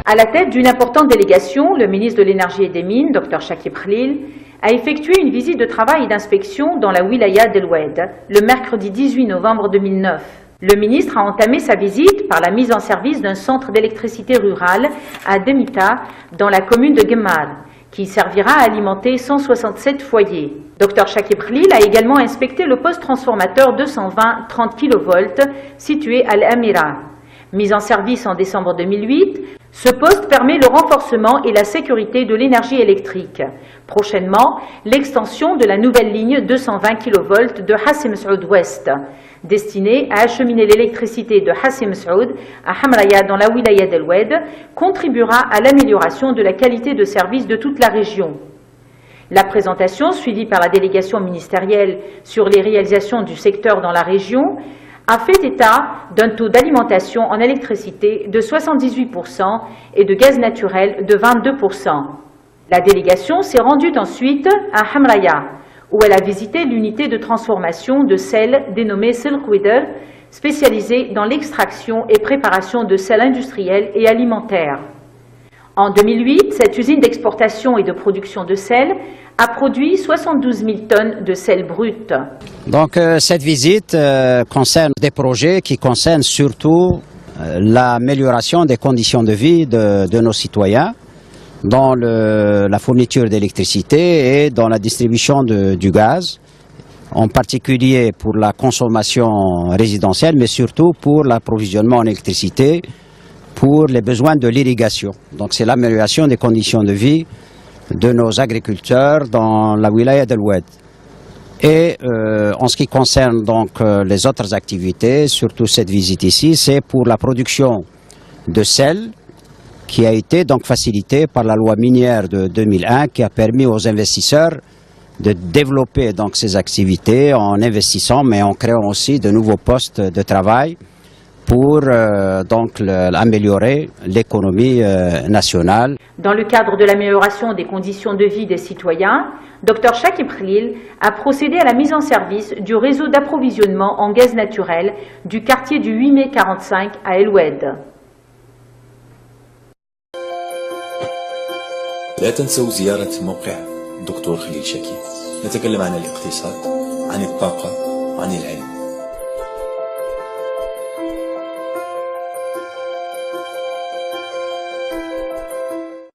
À la tête d'une importante délégation, le ministre de l'Énergie et des Mines, Dr Chakib Khalil, a effectué une visite de travail et d'inspection dans la wilaya d'El Oued le mercredi 18 novembre 2009. Le ministre a entamé sa visite par la mise en service d'un centre d'électricité rurale à Demita, dans la commune de Gemar, qui servira à alimenter 167 foyers. Dr Chakib Khalil a également inspecté le poste transformateur 220 30 kV situé à l'Amira. Mis en service en décembre 2008, ce poste permet le renforcement et la sécurité de l'énergie électrique. Prochainement, l'extension de la nouvelle ligne 220 kV de Hassim Saoud Ouest, destinée à acheminer l'électricité de Hassim Saoud à Hamraya dans la wilaya d'El Oued, contribuera à l'amélioration de la qualité de service de toute la région. La présentation, suivie par la délégation ministérielle sur les réalisations du secteur dans la région, a fait état d'un taux d'alimentation en électricité de 78% et de gaz naturel de 22%. La délégation s'est rendue ensuite à Hamraya, où elle a visité l'unité de transformation de sel dénommée Selkwider, spécialisée dans l'extraction et préparation de sel industriel et alimentaire. En 2008, cette usine d'exportation et de production de sel a produit 72 000 tonnes de sel brut. Donc cette visite concerne des projets qui concernent surtout l'amélioration des conditions de vie de nos citoyens dans la fourniture d'électricité et dans la distribution du gaz, en particulier pour la consommation résidentielle, mais surtout pour l'approvisionnement en électricité pour les besoins de l'irrigation. Donc c'est l'amélioration des conditions de vie de nos agriculteurs dans la wilaya d'El Oued. Et en ce qui concerne donc les autres activités, surtout cette visite ici, c'est pour la production de sel qui a été donc facilitée par la loi minière de 2001 qui a permis aux investisseurs de développer donc ces activités en investissant mais en créant aussi de nouveaux postes de travail pour donc améliorer l'économie nationale. Dans le cadre de l'amélioration des conditions de vie des citoyens, Dr Chakib Khalil a procédé à la mise en service du réseau d'approvisionnement en gaz naturel du quartier du 8 mai 45 à El Oued. لا تنسوا زيارة موقع دكتور خليل شاكيب. نتكلم عن الاقتصاد، عن الطاقة، عن العلم.